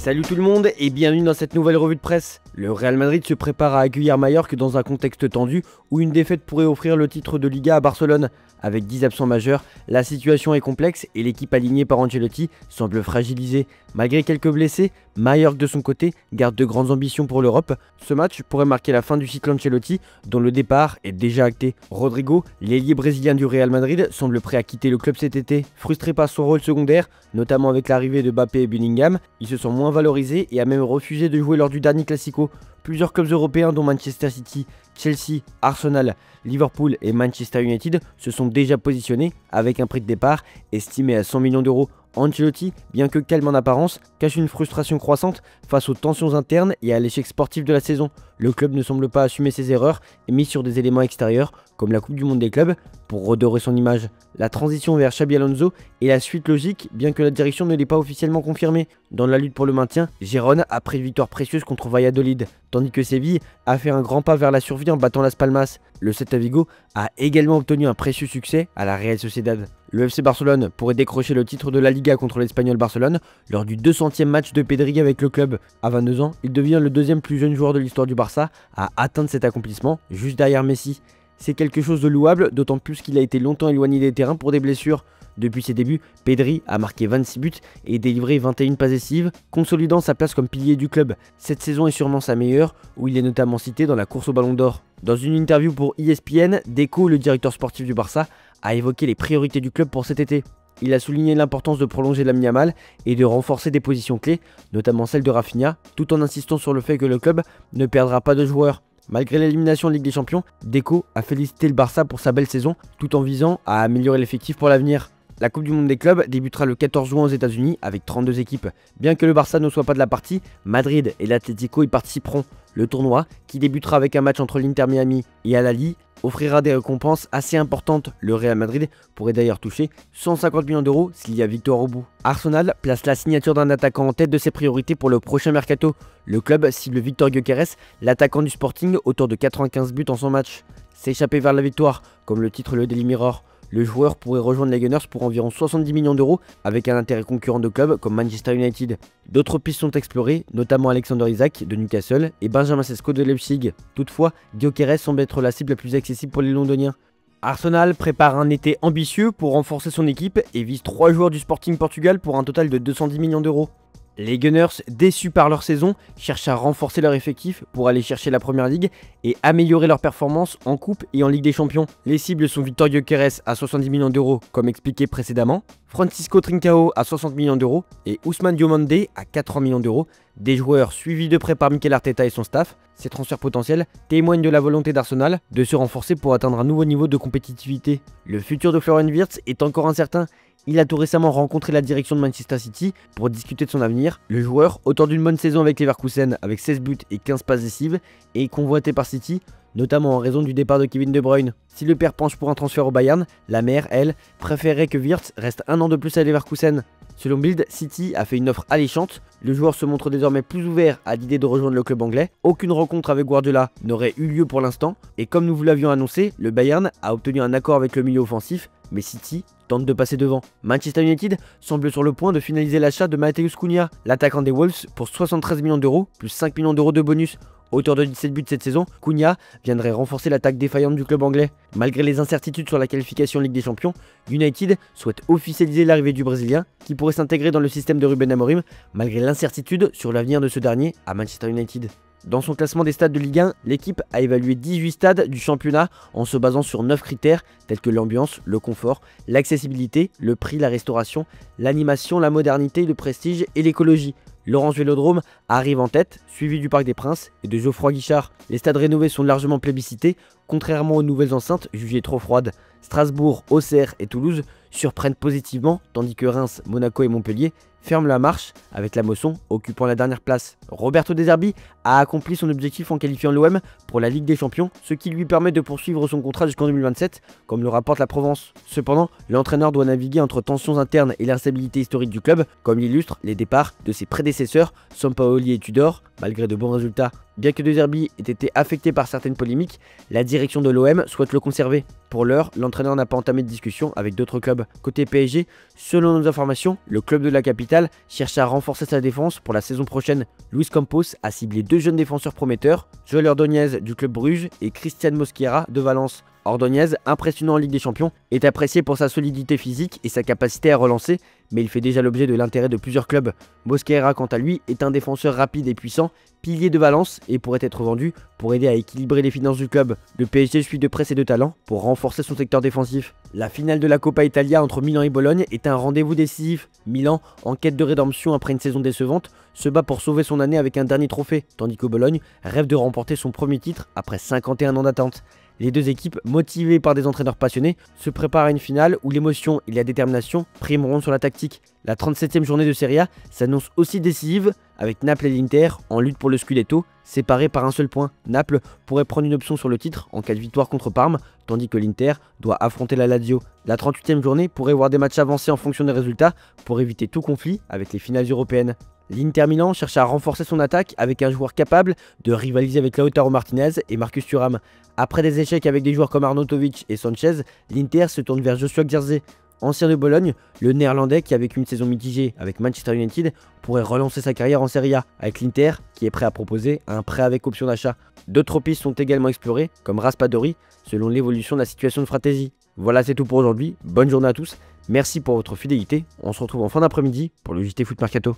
Salut tout le monde et bienvenue dans cette nouvelle revue de presse. Le Real Madrid se prépare à accueillir Mallorca dans un contexte tendu où une défaite pourrait offrir le titre de Liga à Barcelone. Avec 10 absents majeurs, la situation est complexe et l'équipe alignée par Ancelotti semble fragilisée. Malgré quelques blessés, Mallorca de son côté garde de grandes ambitions pour l'Europe. Ce match pourrait marquer la fin du cycle Ancelotti dont le départ est déjà acté. Rodrigo, l'ailier brésilien du Real Madrid, semble prêt à quitter le club cet été. Frustré par son rôle secondaire, notamment avec l'arrivée de Mbappé et Bellingham, il se sent moins valorisé et a même refusé de jouer lors du dernier Classico. Plusieurs clubs européens dont Manchester City, Chelsea, Arsenal, Liverpool et Manchester United se sont déjà positionnés avec un prix de départ estimé à 100 millions d'euros. Ancelotti, bien que calme en apparence, cache une frustration croissante face aux tensions internes et à l'échec sportif de la saison. Le club ne semble pas assumer ses erreurs et mise sur des éléments extérieurs comme la Coupe du Monde des clubs pour redorer son image. La transition vers Xabi Alonso est la suite logique bien que la direction ne l'ait pas officiellement confirmée. Dans la lutte pour le maintien, Girona a pris une victoire précieuse contre Valladolid, tandis que Séville a fait un grand pas vers la survie en battant Las Palmas. Le Celta Vigo a également obtenu un précieux succès à la Real Sociedad. Le FC Barcelone pourrait décrocher le titre de la Liga contre l'Espagnol Barcelone lors du 200e match de Pedri avec le club. À 22 ans, il devient le deuxième plus jeune joueur de l'histoire du Barça à atteindre cet accomplissement, juste derrière Messi. C'est quelque chose de louable, d'autant plus qu'il a été longtemps éloigné des terrains pour des blessures. Depuis ses débuts, Pedri a marqué 26 buts et délivré 21 passes décisives, consolidant sa place comme pilier du club. Cette saison est sûrement sa meilleure, où il est notamment cité dans la course au Ballon d'Or. Dans une interview pour ESPN, Deco, le directeur sportif du Barça, a évoqué les priorités du club pour cet été. Il a souligné l'importance de prolonger Lamine Yamal et de renforcer des positions clés, notamment celle de Rafinha, tout en insistant sur le fait que le club ne perdra pas de joueurs. Malgré l'élimination en Ligue des Champions, Deco a félicité le Barça pour sa belle saison, tout en visant à améliorer l'effectif pour l'avenir. La Coupe du Monde des clubs débutera le 14 juin aux États-Unis avec 32 équipes. Bien que le Barça ne soit pas de la partie, Madrid et l'Atlético y participeront. Le tournoi, qui débutera avec un match entre l'Inter Miami et Al Ahly, offrira des récompenses assez importantes. Le Real Madrid pourrait d'ailleurs toucher 150 millions d'euros s'il y a victoire au bout. Arsenal place la signature d'un attaquant en tête de ses priorités pour le prochain mercato. Le club cible Victor Gyökeres, l'attaquant du Sporting, auteur de 95 buts en 100 matchs. S'échapper vers la victoire, comme le titre le Daily Mirror. Le joueur pourrait rejoindre les Gunners pour environ 70 millions d'euros avec un intérêt concurrent de clubs comme Manchester United. D'autres pistes sont explorées, notamment Alexander Isak de Newcastle et Benjamin Sesko de Leipzig. Toutefois, Gyökeres semble être la cible la plus accessible pour les Londoniens. Arsenal prépare un été ambitieux pour renforcer son équipe et vise 3 joueurs du Sporting Portugal pour un total de 210 millions d'euros. Les Gunners, déçus par leur saison, cherchent à renforcer leur effectif pour aller chercher la Première Ligue et améliorer leur performance en Coupe et en Ligue des Champions. Les cibles sont Victor Gyökeres à 70 millions d'euros comme expliqué précédemment, Francisco Trincao à 60 millions d'euros et Ousmane Diomandé à 80 millions d'euros, des joueurs suivis de près par Mikel Arteta et son staff. Ces transferts potentiels témoignent de la volonté d'Arsenal de se renforcer pour atteindre un nouveau niveau de compétitivité. Le futur de Florian Wirtz est encore incertain. Il a tout récemment rencontré la direction de Manchester City pour discuter de son avenir. Le joueur, auteur d'une bonne saison avec Leverkusen avec 16 buts et 15 passes décisives, est convoité par City, notamment en raison du départ de Kevin De Bruyne. Si le père penche pour un transfert au Bayern, la mère, elle, préférerait que Wirtz reste un an de plus à Leverkusen. Selon Bild, City a fait une offre alléchante. Le joueur se montre désormais plus ouvert à l'idée de rejoindre le club anglais. Aucune rencontre avec Guardiola n'aurait eu lieu pour l'instant. Et comme nous vous l'avions annoncé, le Bayern a obtenu un accord avec le milieu offensif, mais City tente de passer devant. Manchester United semble sur le point de finaliser l'achat de Matheus Cunha, l'attaquant des Wolves, pour 73 millions d'euros, plus 5 millions d'euros de bonus. Auteur de 17 buts cette saison, Cunha viendrait renforcer l'attaque défaillante du club anglais. Malgré les incertitudes sur la qualification en Ligue des Champions, United souhaite officialiser l'arrivée du Brésilien, qui pourrait s'intégrer dans le système de Ruben Amorim, malgré l'incertitude sur l'avenir de ce dernier à Manchester United. Dans son classement des stades de Ligue 1, l'équipe a évalué 18 stades du championnat en se basant sur 9 critères tels que l'ambiance, le confort, l'accessibilité, le prix, la restauration, l'animation, la modernité, le prestige et l'écologie. L'Orange Vélodrome arrive en tête, suivi du Parc des Princes et de Geoffroy Guichard. Les stades rénovés sont largement plébiscités, contrairement aux nouvelles enceintes jugées trop froides. Strasbourg, Auxerre et Toulouse surprennent positivement, tandis que Reims, Monaco et Montpellier ferment la marche, avec la Mosson occupant la dernière place. Roberto De Zerbi a accompli son objectif en qualifiant l'OM pour la Ligue des Champions, ce qui lui permet de poursuivre son contrat jusqu'en 2027, comme le rapporte la Provence. Cependant, l'entraîneur doit naviguer entre tensions internes et l'instabilité historique du club, comme l'illustrent les départs de ses prédécesseurs, Sampaoli et Tudor, malgré de bons résultats. Bien que De Zerbi ait été affecté par certaines polémiques, la direction de l'OM souhaite le conserver. Pour l'heure, l'entraîneur n'a pas entamé de discussion avec d'autres clubs. Côté PSG, selon nos informations, le club de la capitale cherche à renforcer sa défense pour la saison prochaine. Luis Campos a ciblé 2 jeunes défenseurs prometteurs, Joel Ordóñez du club Bruges et Christian Mosquera de Valence. Ordóñez, impressionnant en Ligue des Champions, est apprécié pour sa solidité physique et sa capacité à relancer, mais il fait déjà l'objet de l'intérêt de plusieurs clubs. Mosquera, quant à lui, est un défenseur rapide et puissant, pilier de Valence et pourrait être vendu pour aider à équilibrer les finances du club. Le PSG suit de près ses 2 talents pour renforcer son secteur défensif. La finale de la Coppa Italia entre Milan et Bologne est un rendez-vous décisif. Milan, en quête de rédemption après une saison décevante, se bat pour sauver son année avec un dernier trophée, tandis que Bologne rêve de remporter son premier titre après 51 ans d'attente. Les 2 équipes, motivées par des entraîneurs passionnés, se préparent à une finale où l'émotion et la détermination primeront sur la tactique. La 37e journée de Serie A s'annonce aussi décisive, avec Naples et l'Inter en lutte pour le Scudetto, séparés par un seul point. Naples pourrait prendre une option sur le titre en cas de victoire contre Parme, tandis que l'Inter doit affronter la Lazio. La 38e journée pourrait voir des matchs avancés en fonction des résultats pour éviter tout conflit avec les finales européennes. L'Inter Milan cherche à renforcer son attaque avec un joueur capable de rivaliser avec Lautaro Martinez et Marcus Thuram. Après des échecs avec des joueurs comme Arnautovic et Sanchez, l'Inter se tourne vers Joshua Xhirkzee. Ancien de Bologne, le néerlandais qui a vécu une saison mitigée avec Manchester United pourrait relancer sa carrière en Serie A avec l'Inter qui est prêt à proposer un prêt avec option d'achat. D'autres pistes sont également explorées comme Raspadori selon l'évolution de la situation de Fratesi. Voilà, c'est tout pour aujourd'hui, bonne journée à tous, merci pour votre fidélité, on se retrouve en fin d'après-midi pour le JT Foot Mercato.